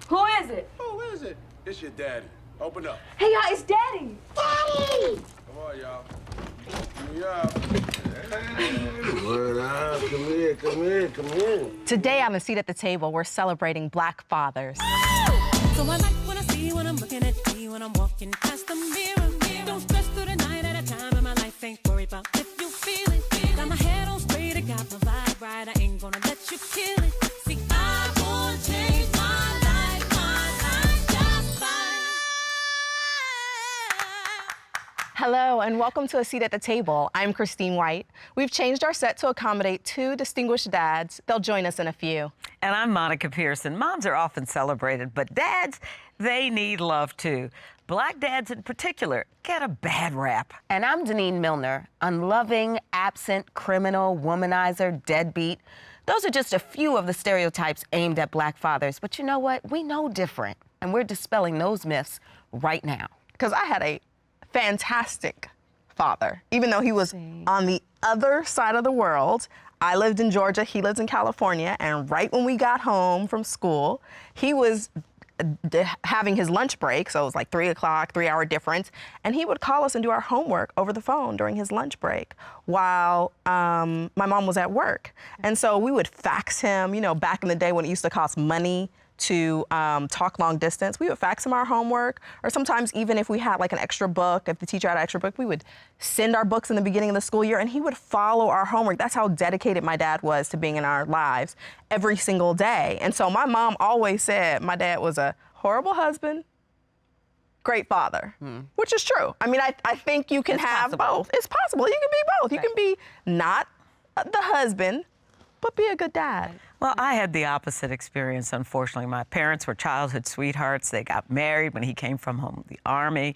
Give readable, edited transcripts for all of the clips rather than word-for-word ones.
Who is it? Who is it? It's your daddy. Open up. Hey, y'all, it's Daddy. Daddy! Come on, y'all. Yeah. What up? Come here, come here, come here. Today on A Seat at the Table, we're celebrating Black fathers. So I like what I see when I'm looking at me, when I'm walking past the mirror. Don't stress through the night at a time in my life, ain't worried about if you feel it. Got my head on straight, I got my vibe right, I ain't gonna let you kill it. See, I won't change my life just fine. Hello, and welcome to A Seat at the Table. I'm Christine White. We've changed our set to accommodate two distinguished dads. They'll join us in a few. And I'm Monica Pearson. Moms are often celebrated, but dads, they need love too. Black dads in particular get a bad rap. And I'm Deneen Milner, unloving, absent, criminal, womanizer, deadbeat. Those are just a few of the stereotypes aimed at Black fathers. But you know what? We know different, and we're dispelling those myths right now. Because I had a fantastic father. Even though he was on the other side of the world, I lived in Georgia, he lives in California, and right when we got home from school, he was having his lunch break, so it was like 3 o'clock, 3-hour difference, and he would call us and do our homework over the phone during his lunch break while my mom was at work. And so we would fax him, you know, back in the day when it used to cost money to talk long distance, we would fax him our homework, or sometimes even if we had like an extra book, if the teacher had an extra book, we would send our books in the beginning of the school year, and he would follow our homework. That's how dedicated my dad was to being in our lives every single day. And so my mom always said my dad was a horrible husband, great father, which is true. I mean, I think you can have both. It's possible. You can be both. You can be not the husband, but be a good dad. Well, I had the opposite experience, unfortunately. My parents were childhood sweethearts. They got married when he came from home, the Army.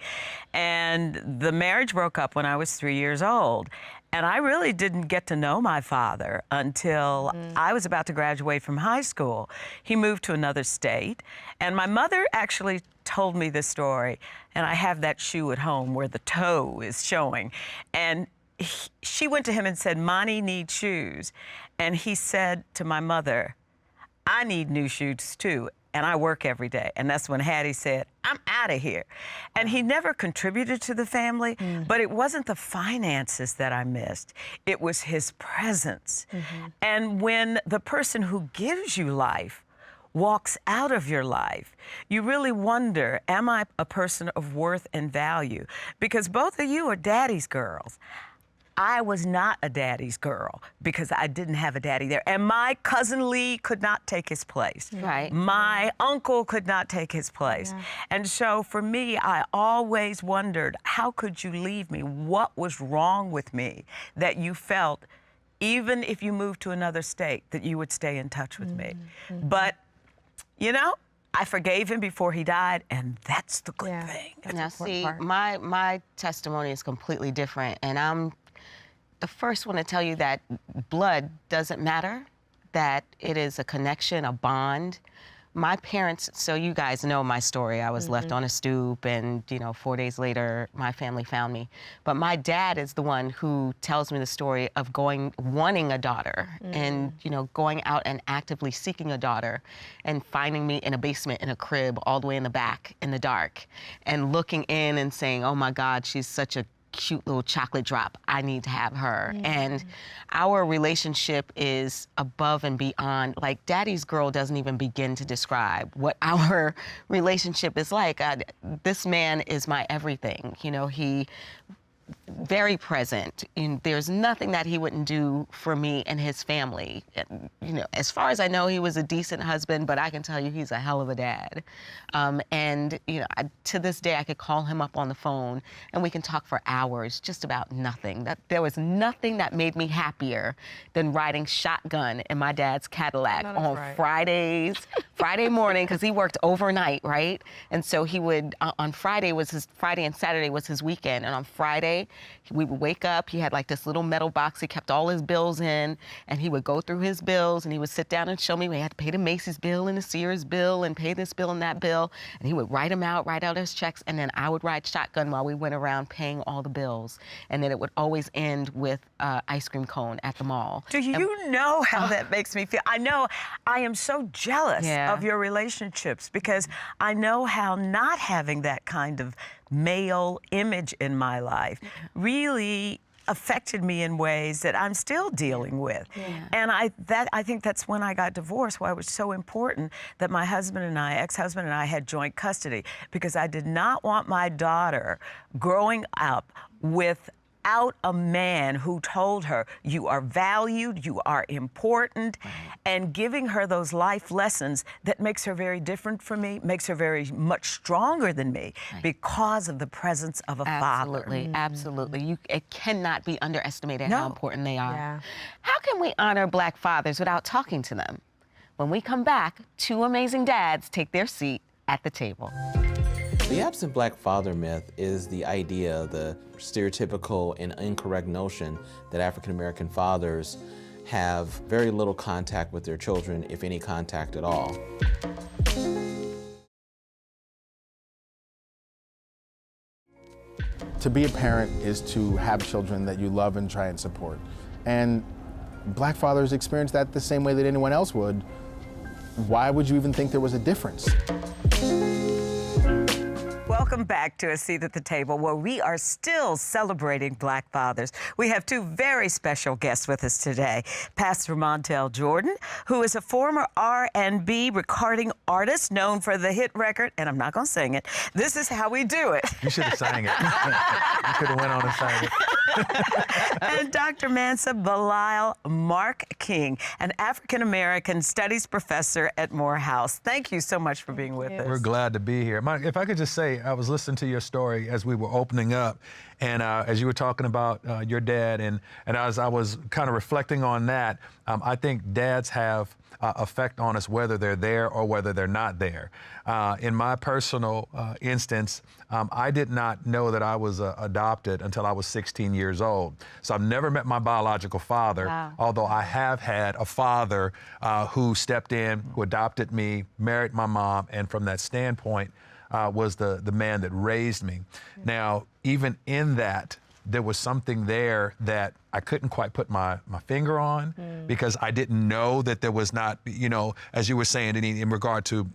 And the marriage broke up when I was 3 years old. And I really didn't get to know my father until I was about to graduate from high school. He moved to another state. And my mother actually told me this story. And I have that shoe at home where the toe is showing. And she went to him and said, "Monty needs shoes." And he said to my mother, "I need new shoes too, and I work every day." And that's when Hattie said, "I'm out of here." And he never contributed to the family, but it wasn't the finances that I missed. It was his presence. And when the person who gives you life walks out of your life, you really wonder, am I a person of worth and value? Because both of you are daddy's girls. I was not a daddy's girl because I didn't have a daddy there. And my cousin Lee could not take his place. Right. My uncle could not take his place. Yeah. And so for me, I always wondered, how could you leave me? What was wrong with me that you felt, even if you moved to another state, that you would stay in touch with me? But, you know, I forgave him before he died, and that's the good thing. Now, see, my testimony is completely different, and I'm the first one to tell you that blood doesn't matter, that it is a connection, a bond. My parents, so you guys know my story. I was left on a stoop, and, you know, 4 days later, my family found me. But my dad is the one who tells me the story of wanting a daughter, and, you know, going out and actively seeking a daughter, and finding me in a basement in a crib all the way in the back in the dark, and looking in and saying, "Oh my God, she's such a cute little chocolate drop. I need to have her." And our relationship is above and beyond. Like, daddy's girl doesn't even begin to describe what our relationship is like. This man is my everything. You know, he very present, and there's nothing that he wouldn't do for me and his family. You know, as far as I know, he was a decent husband, but I can tell you he's a hell of a dad. And, you know, to this day, I could call him up on the phone and we can talk for hours just about nothing. There was nothing that made me happier than riding shotgun in my dad's Cadillac on Friday morning, because he worked overnight, right? And so he would, on Friday and Saturday was his weekend, and on Friday, We would wake up, he had like this little metal box he kept all his bills in, and he would go through his bills, and he would sit down and show me we had to pay the Macy's bill and the Sears bill and pay this bill and that bill, and he would write out his checks, and then I would ride shotgun while we went around paying all the bills. And then it would always end with ice cream cone at the mall. Do you know how that makes me feel? I know I am so jealous Yeah. of your relationships because I know how not having that kind of male image in my life really affected me in ways that I'm still dealing with. And I think that's when I got divorced, why it was so important that my husband and I, ex-husband and I, had joint custody, because I did not want my daughter growing up without a man who told her, you are valued, you are important, and giving her those life lessons that makes her very different from me, makes her very much stronger than me because of the presence of a father. Absolutely, absolutely. It cannot be underestimated how important they are. Yeah. How can we honor Black fathers without talking to them? When we come back, two amazing dads take their seat at the table. The absent Black father myth is the idea, the stereotypical and incorrect notion that African American fathers have very little contact with their children, if any contact at all. To be a parent is to have children that you love and try and support. And Black fathers experience that the same way that anyone else would. Why would you even think there was a difference? Welcome back to A Seat at the Table, where we are still celebrating Black fathers. We have two very special guests with us today. Pastor Montel Jordan, who is a former R&B recording artist known for the hit record, and I'm not going to sing it, This Is How We Do It. You should have sang it. You could have went on and sang it. And Dr. Mansa Bilal Mark King, an African-American studies professor at Morehouse. Thank you so much for being with us. We're glad to be here. Mike, if I could just say, I was listening to your story as we were opening up, and as you were talking about your dad, and as I was kind of reflecting on that, I think dads have effect on us whether they're there or whether they're not there. In my personal instance, I did not know that I was adopted until I was 16 years old. So I've never met my biological father, although I have had a father who stepped in, who adopted me, married my mom, and from that standpoint, was the man that raised me. Now, even in that, there was something there that I couldn't quite put my finger on because I didn't know that there was not, you know, as you were saying, in regard to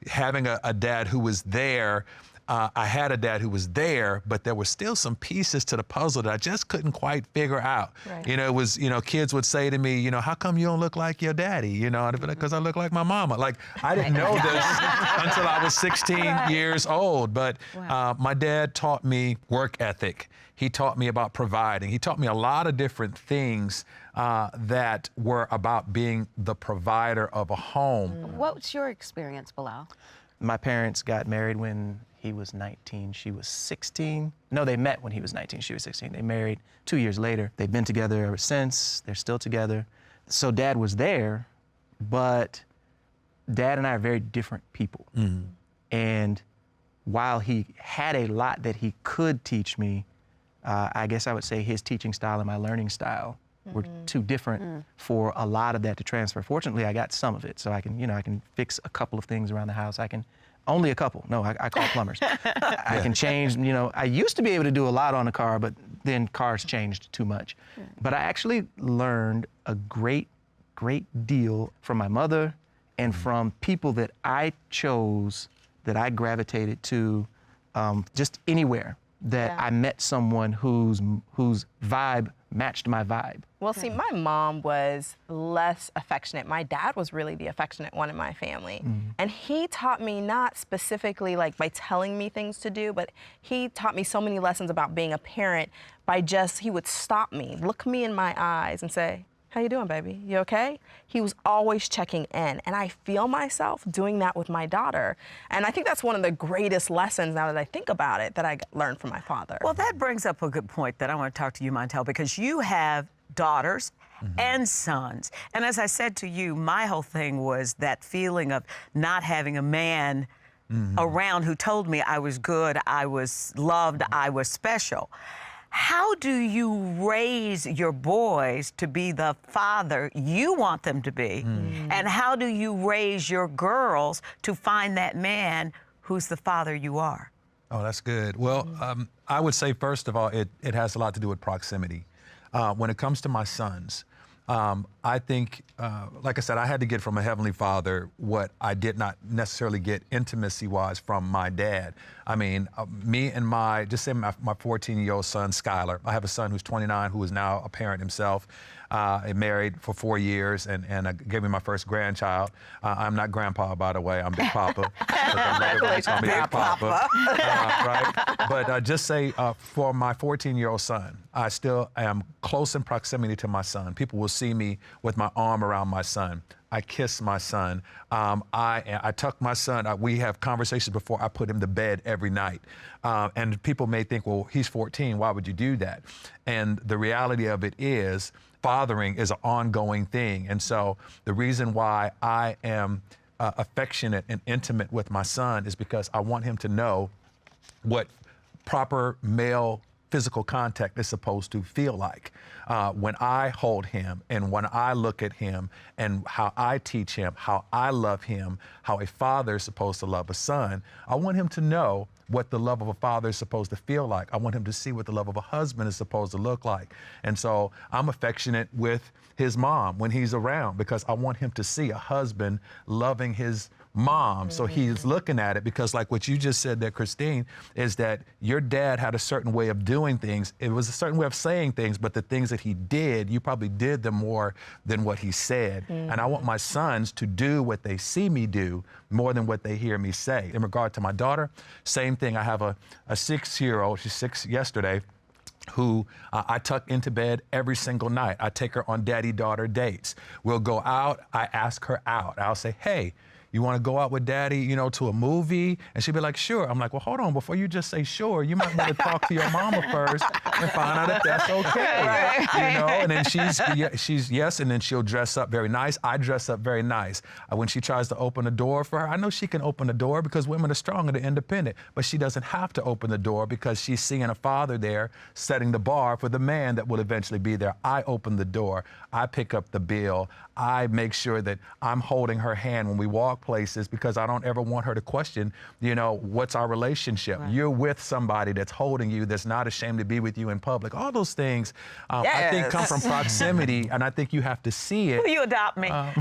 having a dad who was there. I had a dad who was there, but there were still some pieces to the puzzle that I just couldn't quite figure out. Right. You know, it was, you know, kids would say to me, you know, how come you don't look like your daddy? You know, I'd be like, because I look like my mama. Like, I didn't know this until I was 16 years old. But my dad taught me work ethic. He taught me about providing. He taught me a lot of different things that were about being the provider of a home. What's your experience, Bilal? My parents got married when he was 19, she was 16. No, they met when he was 19, she was 16. They married 2 years later. They've been together ever since. They're still together. So Dad was there, but Dad and I are very different people. And while he had a lot that he could teach me, I guess I would say his teaching style and my learning style were too different for a lot of that to transfer. Fortunately, I got some of it, so I can, you know, I can fix a couple of things around the house. Only a couple. No, I call plumbers. I can change, you know, I used to be able to do a lot on a car, but then cars changed too much. But I actually learned a great deal from my mother and from people that I chose, that I gravitated to just anywhere that I met someone whose vibe matched my vibe. Well, see, my mom was less affectionate. My dad was really the affectionate one in my family. And he taught me not specifically like by telling me things to do, but he taught me so many lessons about being a parent by he would stop me, look me in my eyes and say, how you doing, baby? You okay? He was always checking in, and I feel myself doing that with my daughter. And I think that's one of the greatest lessons, now that I think about it, that I learned from my father. Well, that brings up a good point that I want to talk to you, Montel, because you have daughters and sons. And as I said to you, my whole thing was that feeling of not having a man around who told me I was good, I was loved, I was special. how do you raise your boys to be the father you want them to be? And how do you raise your girls to find that man who's the father you are? Oh, that's good. Well, I would say, first of all, it has a lot to do with proximity. When it comes to my sons, I think, like I said, I had to get from a Heavenly Father what I did not necessarily get intimacy-wise from my dad. I mean, me and my 14-year-old son, Skylar. I have a son who's 29 who is now a parent himself. Married for 4 years and gave me my first grandchild. I'm not grandpa, by the way. I'm Big Papa. I'm Big Papa. Right? But just say, for my 14-year-old son, I still am close in proximity to my son. People will see me with my arm around my son. I kiss my son. I tuck my son. We have conversations before I put him to bed every night. And people may think, well, he's 14. Why would you do that? And the reality of it is, fathering is an ongoing thing. And so the reason why I am affectionate and intimate with my son is because I want him to know what proper male physical contact is supposed to feel like. When I hold him and when I look at him and how I teach him, how I love him, how a father is supposed to love a son, I want him to know what the love of a father is supposed to feel like. I want him to see what the love of a husband is supposed to look like. And so I'm affectionate with his mom when he's around because I want him to see a husband loving his mom. So he's looking at it because, like what you just said there, Christine, is that your dad had a certain way of doing things. It was a certain way of saying things, but the things that he did, you probably did them more than what he said. And I want my sons to do what they see me do more than what they hear me say. In regard to my daughter, same thing. I have a 6-year-old, she's 6 yesterday, who I tuck into bed every single night. I take her on daddy-daughter dates. We'll go out, I ask her out. I'll say, hey, you want to go out with daddy, you know, to a movie? And she'd be like, sure. I'm like, well, hold on. Before you just say sure, you might want to talk to your mama first and find out if that's okay. Right. You know, and then she's yes, and then she'll dress up very nice. I dress up very nice. When she tries to open a door for her, I know she can open the door because women are strong and they're independent, but she doesn't have to open the door because she's seeing a father there setting the bar for the man that will eventually be there. I open the door. I pick up the bill. I make sure that I'm holding her hand when we walk places because I don't ever want her to question, you know, what's our relationship? Right. You're with somebody that's holding you, that's not ashamed to be with you in public. All those things, I think, come from proximity, and I think you have to see it. Will you adopt me? You know what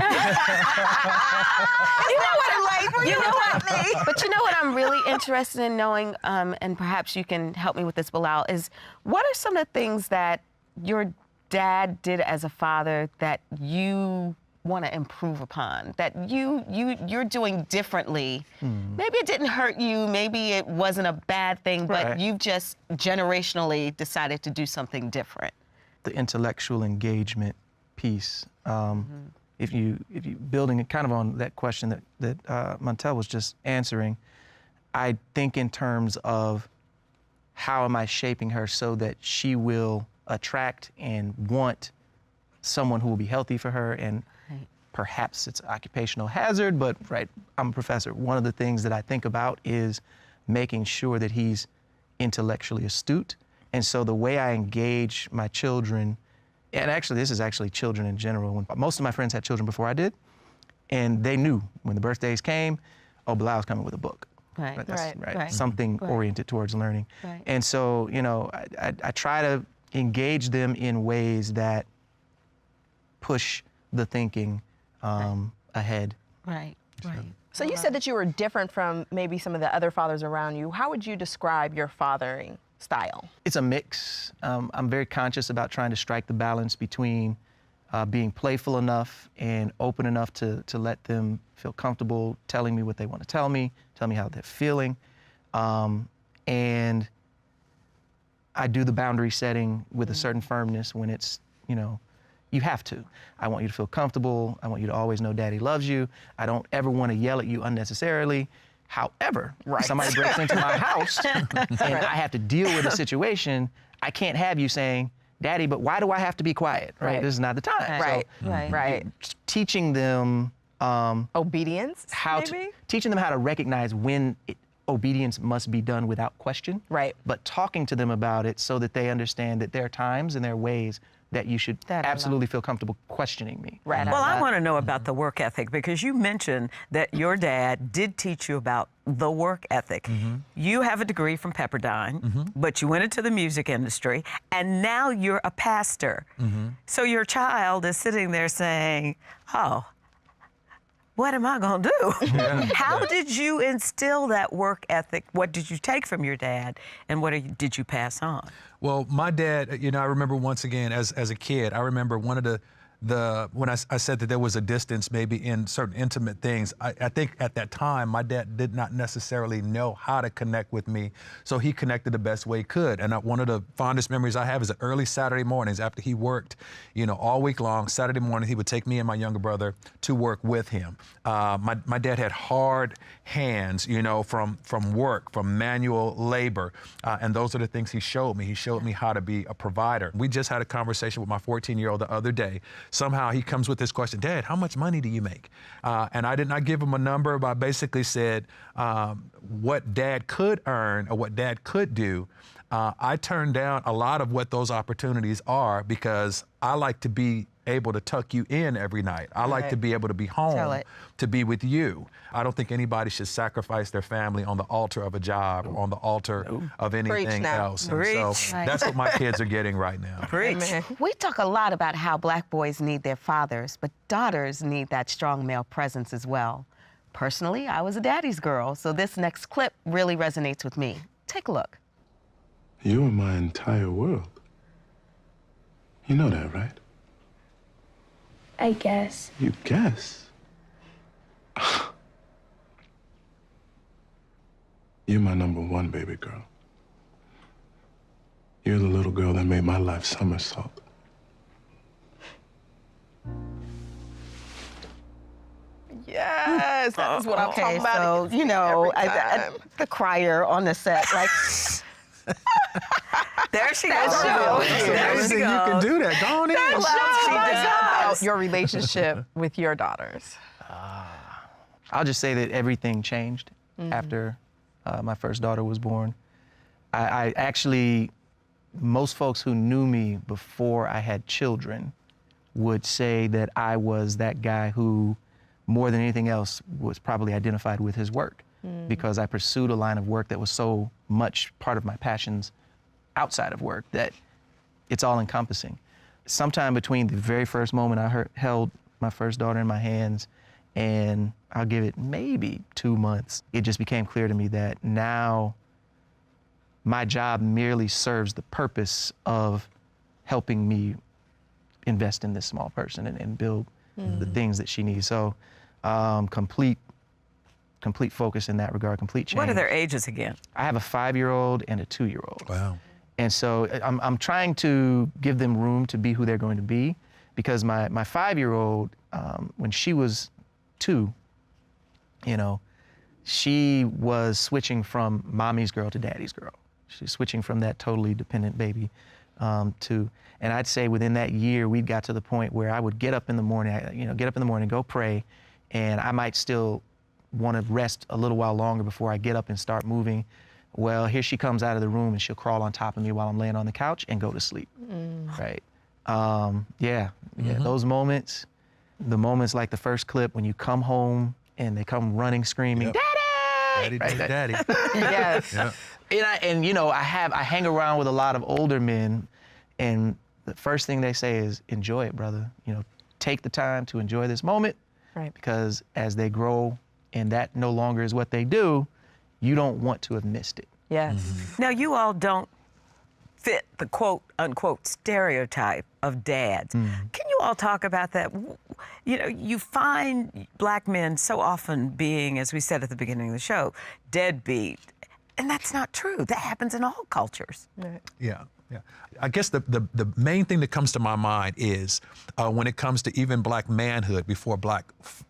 I like? You know what? But you know what I'm really interested in knowing, and perhaps you can help me with this, Bilal, is what are some of the things that your dad did as a father that you want to improve upon, that you're doing differently? Maybe it didn't hurt you, maybe it wasn't a bad thing, but you've just generationally decided to do something different. The intellectual engagement piece. If you building it kind of on that question that Montel was just answering, I think in terms of how am I shaping her so that she will attract and want someone who will be healthy for her, and perhaps it's occupational hazard, but I'm a professor. One of the things that I think about is making sure that he's intellectually astute. And so the way I engage my children, and actually this is actually children in general, when most of my friends had children before I did, and they knew when the birthdays came, oh, Bilal's coming with a book. Right. Something oriented towards learning. Right. And so, you know, I try to engage them in ways that push the thinking ahead. Right. So you said that you were different from maybe some of the other fathers around you. How would you describe your fathering style? It's a mix. I'm very conscious about trying to strike the balance between being playful enough and open enough to let them feel comfortable telling me what they want to tell me how they're feeling. And I do the boundary setting with a certain firmness when it's, you know, you have to. I want you to feel comfortable. I want you to always know daddy loves you. I don't ever want to yell at you unnecessarily. However, somebody breaks into my house and I have to deal with a situation, I can't have you saying, daddy, but why do I have to be quiet? Right? This is not the time. Right. Teaching them obedience, teaching them how to recognize when obedience must be done without question. Right. But talking to them about it so that they understand that there are times and there are ways that you should absolutely feel comfortable questioning me. Right. Well, I want to know about the work ethic, because you mentioned that your dad did teach you about the work ethic. You have a degree from Pepperdine, but you went into the music industry, and now you're a pastor. So your child is sitting there saying, oh, what am I going to do? How did you instill that work ethic? What did you take from your dad, and what did you pass on? Well, my dad, you know, I remember once again as a kid, I remember one of the when I said that there was a distance maybe in certain intimate things, I think at that time my dad did not necessarily know how to connect with me, so he connected the best way he could. And one of the fondest memories I have is that early Saturday mornings after he worked, you know, all week long. Saturday morning he would take me and my younger brother to work with him. My dad had hard hands, you know, from work, from manual labor, and those are the things he showed me. He showed me how to be a provider. We just had a conversation with my 14-year-old the other day. Somehow he comes with this question, Dad, how much money do you make? And I did not give him a number, but I basically said what Dad could earn or what Dad could do. I turned down a lot of what those opportunities are because I like to be able to tuck you in every night. I like to be able to be home to be with you. I don't think anybody should sacrifice their family on the altar of a job or on the altar of anything else. And so that's what my kids are getting right now. We talk a lot about how Black boys need their fathers, but daughters need that strong male presence as well. Personally, I was a daddy's girl, so this next clip really resonates with me. Take a look. You are my entire world. You know that, right? I guess. You guess? You're my number one, baby girl. You're the little girl that made my life somersault. Yes, that is what I'm talking about. So, you know, the crier on the set, like... There she goes. There she goes. You can do that. Go on in. About your relationship with your daughters. I'll just say that everything changed after my first daughter was born. I actually, most folks who knew me before I had children would say that I was that guy who, more than anything else, was probably identified with his work because I pursued a line of work that was so much part of my passions outside of work that it's all encompassing. Sometime between the very first moment I held my first daughter in my hands and I'll give it maybe 2 months, it just became clear to me that now my job merely serves the purpose of helping me invest in this small person and build the things that she needs. So complete focus in that regard, complete change. What are their ages again? I have a 5-year-old and a 2-year-old. Wow. And so I'm trying to give them room to be who they're going to be because my 5-year-old, when she was 2, you know, she was switching from mommy's girl to daddy's girl. She's switching from that totally dependent baby to, and I'd say within that year, we got to the point where I would get up in the morning, go pray, and I might still want to rest a little while longer before I get up and start moving. Well, here she comes out of the room and she'll crawl on top of me while I'm laying on the couch and go to sleep, right? Those moments, the moments like the first clip when you come home and they come running, screaming, Daddy! Daddy. Yes. And you know, I hang around with a lot of older men, and the first thing they say is, enjoy it, brother. You know, take the time to enjoy this moment, right? Because as they grow and that no longer is what they do, you don't want to have missed it. Yes. Now, you all don't fit the quote unquote stereotype of dads. Can you all talk about that? You know, you find Black men so often being, as we said at the beginning of the show, deadbeat. And that's not true. That happens in all cultures. Right. Yeah. I guess the main thing that comes to my mind is when it comes to even Black manhood before Black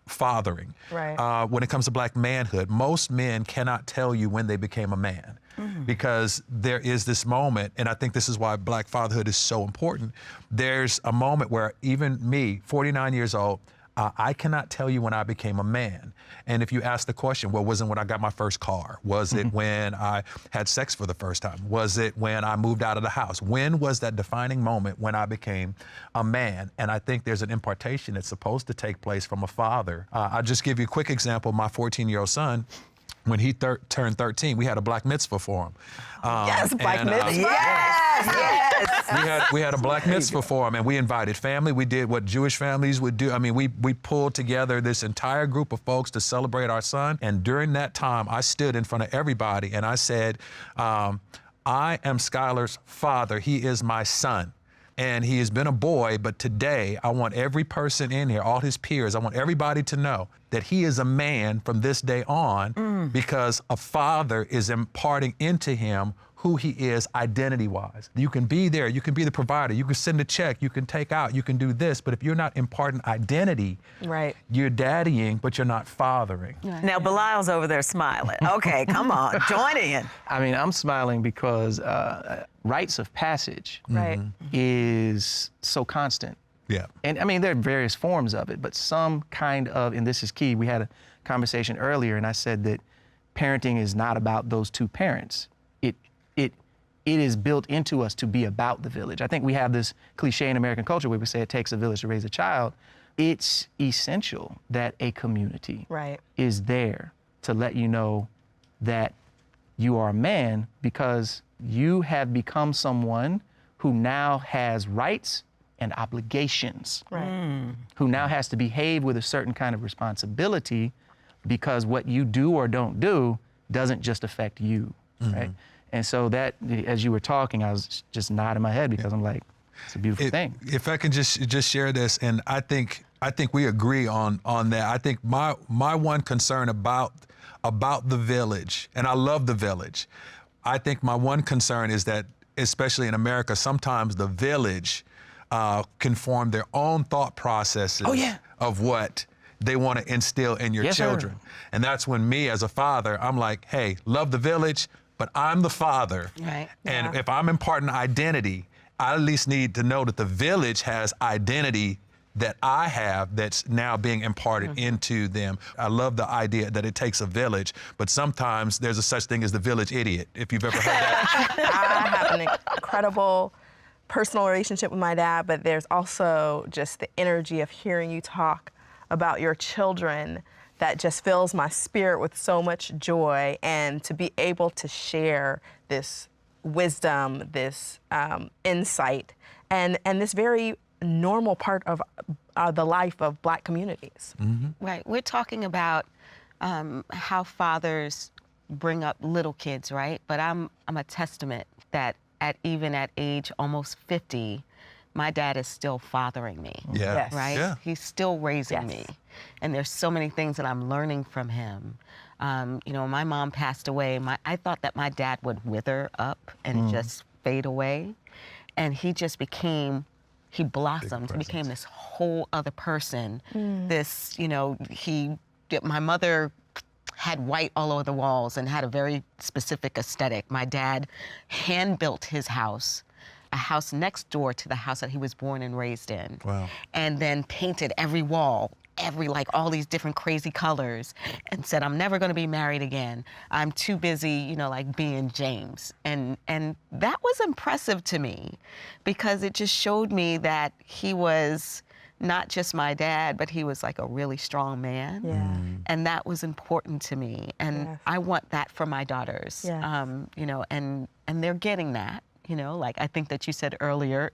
fathering. Right. When it comes to Black manhood, most men cannot tell you when they became a man because there is this moment, and I think this is why Black fatherhood is so important. There's a moment where even me, 49 years old, I cannot tell you when I became a man. And if you ask the question, well, was it when I got my first car? Was it when I had sex for the first time? Was it when I moved out of the house? When was that defining moment when I became a man? And I think there's an impartation that's supposed to take place from a father. I'll just give you a quick example. My 14-year-old son, when he turned 13, we had a black mitzvah for him. Yes, black mitzvah. Yes. We had a black mitzvah for him, and we invited family. We did what Jewish families would do. I mean, we pulled together this entire group of folks to celebrate our son. And during that time, I stood in front of everybody and I said, I am Skylar's father. He is my son. And he has been a boy, but today I want every person in here, all his peers, I want everybody to know that he is a man from this day on because a father is imparting into him who he is identity-wise. You can be there, you can be the provider, you can send a check, you can take out, you can do this, but if you're not imparting identity, right, you're daddying, but you're not fathering. Right. Now, Belial's over there smiling. Okay, come on, join in. I mean, I'm smiling because rites of passage is so constant. Yeah. And I mean, there are various forms of it, but some kind of, and this is key, we had a conversation earlier and I said that parenting is not about those two parents. It is built into us to be about the village. I think we have this cliche in American culture where we say it takes a village to raise a child. It's essential that a community is there to let you know that you are a man because you have become someone who now has rights and obligations, who now has to behave with a certain kind of responsibility because what you do or don't do doesn't just affect you, right? And so that, as you were talking, I was just nodding my head because I'm like, it's a beautiful thing. If I can just share this, and I think we agree on that. I think my one concern about the village, and I love the village, I think my one concern is that, especially in America, sometimes the village can form their own thought processes of what they want to instill in your children. And that's when me as a father, I'm like, hey, love the village, but I'm the father. Right. And if I'm imparting identity, I at least need to know that the village has identity that I have that's now being imparted into them. I love the idea that it takes a village, but sometimes there's a such thing as the village idiot, if you've ever heard that. I have an incredible personal relationship with my dad, but there's also just the energy of hearing you talk about your children that just fills my spirit with so much joy, and to be able to share this wisdom, this insight, and this very normal part of the life of Black communities. Right, we're talking about how fathers bring up little kids, right? But I'm a testament that even at age almost 50, my dad is still fathering me, right? Yeah. He's still raising me. And there's so many things that I'm learning from him. You know, my mom passed away. I thought that my dad would wither up and just fade away. And he just he blossomed, became this whole other person. This, you know, my mother had white all over the walls and had a very specific aesthetic. My dad hand-built his house, a house next door to the house that he was born and raised in. Wow. And then painted every wall, like all these different crazy colors, and said, I'm never gonna be married again. I'm too busy, you know, like being James. And that was impressive to me because it just showed me that he was not just my dad, but he was like a really strong man. And that was important to me. And I want that for my daughters, you know, and they're getting that. You know, like I think that you said earlier,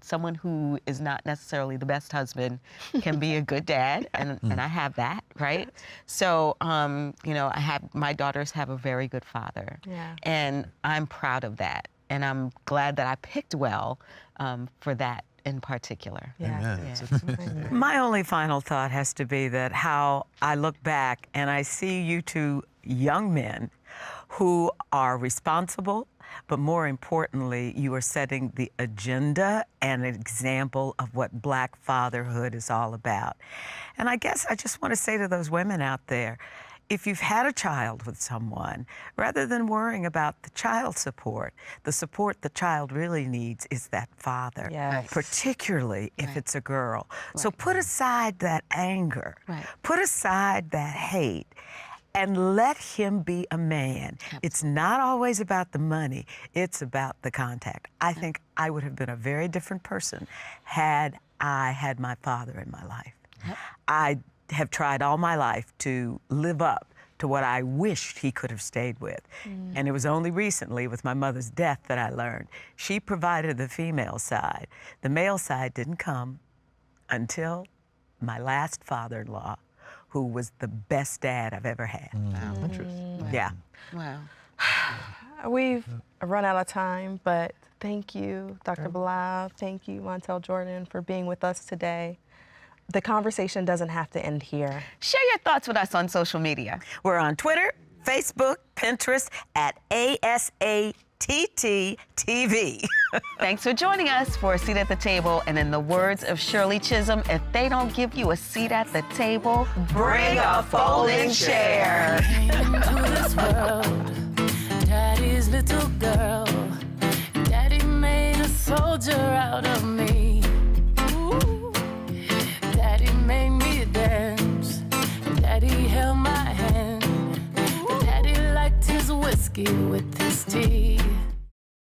someone who is not necessarily the best husband can be a good dad, and I have that, right? So, you know, my daughters have a very good father, and I'm proud of that, and I'm glad that I picked well for that in particular. My only final thought has to be that how I look back and I see you two young men who are responsible, but more importantly, you are setting the agenda and an example of what Black fatherhood is all about. And I guess I just want to say to those women out there, if you've had a child with someone, rather than worrying about the child support the child really needs is that father, Yes. particularly if Right. it's a girl. So Right. put aside that anger, Right. put aside that hate, and let him be a man. It's not always about the money, it's about the contact. I think I would have been a very different person had I had my father in my life. I have tried all my life to live up to what I wished he could have stayed with. And it was only recently with my mother's death that I learned. She provided the female side. The male side didn't come until my last father-in-law, who was the best dad I've ever had. Wow, interesting. Yeah. Wow. We've run out of time, but thank you, Dr. Bilal. Thank you, Montel Jordan, for being with us today. The conversation doesn't have to end here. Share your thoughts with us on social media. We're on Twitter, Facebook, Pinterest at ASATTTV. Thanks for joining us for A Seat at the Table. And in the words of Shirley Chisholm, if they don't give you a seat at the table, Bring a folding chair. Into this world, Daddy's little girl. Daddy made a soldier out of me. Ooh. Daddy made me dance. Daddy held my hand. Daddy liked his whiskey with his tea.